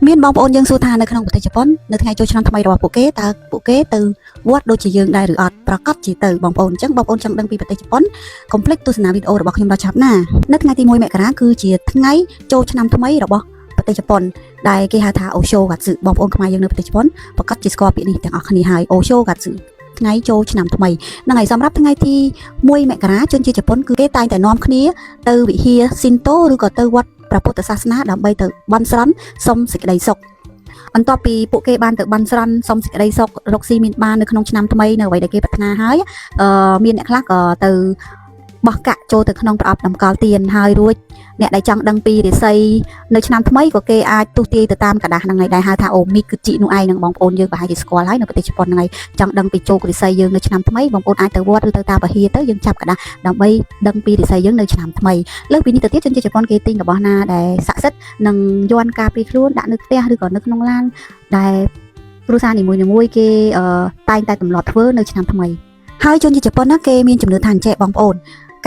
មានបងប្អូនយើងសួរថានៅក្នុងប្រទេសជប៉ុននៅថ្ងៃចូលឆ្នាំថ្មីរបស់ពួកគេតើពួកគេទៅវត្តដូចជាយើងដែរឬអត់ប្រកាសជាទៅបងប្អូនអញ្ចឹងបងប្អូនចង់ដឹងពីប្រទេសជប៉ុនកុំភ្លេចទស្សនាវីដេអូរបស់ខ្ញុំដល់ចប់ណានៅថ្ងៃទី1មករាគឺជាថ្ងៃចូលឆ្នាំថ្មីរបស់ប្រទេសជប៉ុនដែលគេហៅថាអូឆូហ្គាត់ស៊ឺបងប្អូនខ្មែរយើងនៅប្រទេសជប៉ុនប្រកាសជាស្គាល់ពាក្យនេះទាំងអស់គ្នាហើយអូឆូហ្គាត់ស៊ឺថ្ងៃចូលឆ្នាំថ្មីហ្នឹងហើយសម្រាប់ថ្ងៃទី1មករាជនជាតិជប៉ុនគឺគេតែងតែនាំគ្នាទៅវិហារស៊ីនតូឬក៏ទៅវត្តព្រះពុទ្ធសាសនាដើម្បីទៅបន់ស្រន់សុំសេចក្តីសុខបន្ទាប់ពីពួកគេបានទៅបន់ស្រន់សុំសេចក្តីសុខរកស៊ីមានបាននៅក្នុងឆ្នាំថ្មីនៅអ្វីដែលគេប្រាថ្នាហើយមានអ្នកខ្លះក៏ទៅបោះកាក់ចូលទៅក្នុងប្រអប់តម្កល់ទៀនហើយរួចអ្នកដែលចង់ដឹងពីរាសីនៅឆ្នាំថ្មីក៏គេអាចទស្សន៍ទាយទៅតាមកระดาษហ្នឹងហើយដែលហៅថាអូមីគឺជីនោះឯងនឹងបងប្អូនយើងប្រហែលជាស្គាល់ហើយនៅប្រទេសជប៉ុនហ្នឹងហើយចង់ដឹងពីជោគរាសីយើងនៅឆ្នាំថ្មីបងប្អូនអាចទៅវត្តឬទៅតាមវិហារទៅយើងចាប់កระดาษដើម្បីដឹងពីរាសីយើងនៅឆ្នាំថ្មីលើសពីនេះទៅទៀតជនជាតិជប៉ុនគេទិញរបស់ណាដែលស័ក្តិសិទ្ធិនិងយ័ន្តការពារខ្លួនដាក់នៅផ្ទះឬក៏នៅក្នុងឡានដែលគ្រួសារនីមួយៗគេតែងតែទម្លាប់ធ្វើនៅឆ្នាំថ្មីហើយជនជាតិជប៉ុនណាគេមានជំនឿថាអញ្ចេះបងប្អូន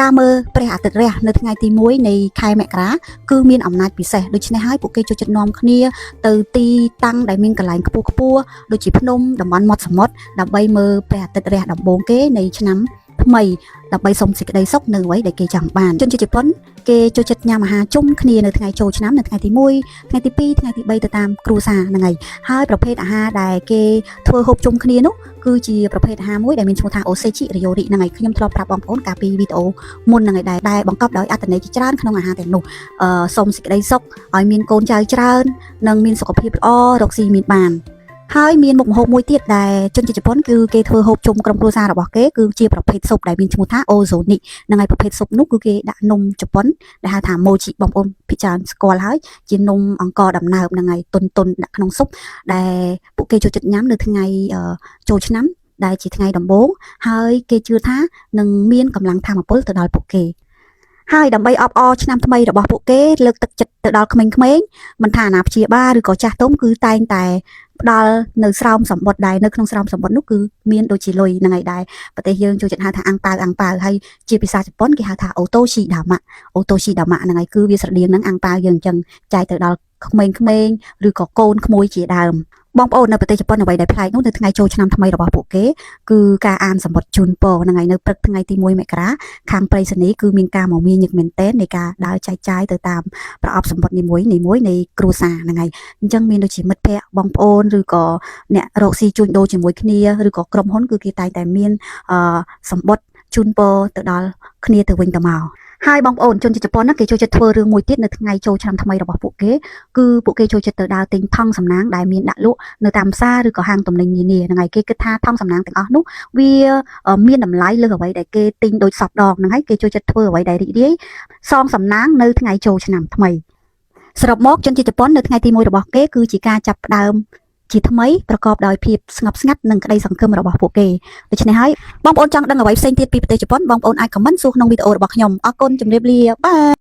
ការមើលព្រះអាទិត្យរះនៅថ្ងៃទី1នៃខែមករាគឺមានអំណាចពិសេសដូច្នេះហើយពួកគេចូលចិត្តនាំគ្នាទៅទីតាំងដែលមានកន្លែងខ្ពស់ៗដូចជាភ្នំតំបន់មាត់សមុទ្រដើម្បីមើលព្រះអាទិត្យរះដំបូងគេនៃឆ្នាំថ្មីដើម្បីសុំសេចក្តីសុខនៅអ្វីដែលគេចង់បានជនជាតិជប៉ុនគេចូលចិត្តញ៉ាំអាហារជុំគ្នានៅថ្ងៃចូលឆ្នាំនៅថ្ងៃទី1ថ្ងៃទី2ថ្ងៃទី3ទៅតាមគ្រួសារហ្នឹងហើយប្រភេទអាហារដែលគេធ្វើហូបជុំគ្នានោះគឺជាប្រភេទអាហារមួយដែលមានឈ្មោះថាអូសេជីរីយ៉ូរីហ្នឹងហើយខ្ញុំធ្លាប់ប្រាប់បងប្អូនកាលពីវីដេអូមុនហ្នឹងហើយដែលបង្កប់ដោយអត្ថន័យជាច្រើនក្នុងអាហារទាំងនោះសុំសេចក្តីសុខឲ្យមានកូនចៅច្រើននិងមានសុខភាពល្អរកស៊ីមានបានហើយមានមុខម្ហូបមួយទៀតដែលជនជាតិជប៉ុនគឺគេធ្វើហូបជុំក្រុមគ្រួសាររបស់គេគឺជាប្រភេទស៊ុបដែលមានឈ្មោះថាអូហ្សូនីហ្នឹងហើយប្រភេទស៊ុបនោះគឺគេដាក់នំជប៉ុនដែលហៅថាម៉ូជីបងប្អូនពិចារណាស្គាល់ហើយជានំអង្ករដំណើបហ្នឹងហើយតុនដាក់ក្នុងស៊ុបដែលពួកគេចូលចិត្តញ៉ាំនៅថ្ងៃចូលឆ្នាំដែលជាថ្ងៃដំបូងហើយគេជឿថានឹងមានកម្លាំងធម៌ពលទៅដល់ពួកគេហើយដើម្បីអបអរឆ្នាំថ្មីរបស់ពួកគេលើកទឹកចិត្តទៅដល់ក្មេងៗមិនថាអាណាព្យាបាលឬក៏ចាស់ទុំគឺតែងតែផ្ដល់នៅស្រោមសម្បត្តិដែរនៅក្នុងស្រោមសម្បត្តិនោះគឺមានដូចជាលុយហ្នឹងហើយដែរប្រទេសយើងចូលចិត្តហៅថាអាំងប៉ាវហើយជាភាសាជប៉ុនគេហៅថាអូតូស៊ីដាម៉ាហ្នឹងហើយគឺវាស្រដៀងនឹងអាំងប៉ាវយើងអញ្ចឹងចែកទៅដល់ក្មេងៗឬក៏កូនក្មួយជាដើមបងប្អូននៅប្រទេសជប៉ុនអ្វីដែលប្លែកនោះនៅថ្ងៃចូលឆ្នាំថ្មីរបស់ពួកគេគឺការអានសម្បត្តិជូនពរហ្នឹងហើយនៅព្រឹកថ្ងៃទី1មករាខាងប្រៃសណីគឺមានការមកមានញឹកមែនតែននៃការដើរចែកចាយទៅតាមប្រអប់សម្បត្តិនីមួយនៃគ្រួសារហ្នឹងហើយអញ្ចឹងមានដូចជាមិត្តភ័ក្តិបងប្អូនឬក៏អ្នករកស៊ីជួញដូរជាមួយគ្នាឬក៏ក្រុមហ៊ុនគឺគេតែងតែមានសម្បត្តិជូនពរទៅដល់គ្នាទៅវិញទៅមកហើយបងប្អូនជនជាតិជប៉ុនណាគេចូលចិត្តធ្វើរឿងមួយទៀតនៅថ្ងៃចូលឆ្នាំថ្មីរបស់ពួកគេគឺពួកគេចូលចិត្តទៅដើរទិញថង់សំណាងដែលមានដាក់លក់នៅតាមផ្សារឬក៏ហាងទំនិញនានាហ្នឹងហើយគេគិតថាថង់សំណាងទាំងអស់នោះវាមានតម្លៃលើសអ្វីដែលគេទិញដោយសពដងហ្នឹងហើយគេចូលចិត្តធ្វើអ្វីដែលរីករាយសងសំណាងនៅថ្ងៃចូលឆ្នាំថ្មីសរុបមកជនជាតិជប៉ុននៅថ្ងៃទី1របស់គេគឺជាការចាប់ផ្ដើមជាថ្មីប្រកបដោយភាពស្ងប់ស្ងាត់និងក្តីសង្ឃឹមរបស់ពួកគេដូច្នេះហើយបងប្អូនចង់ដឹងអ្វីផ្សេងទៀតពីប្រទេសជប៉ុនបងប្អូនអាចខមមិនសួរក្នុងវីដេអូរបស់ខ្ញុំអរគុណជម្រាបលាបាយ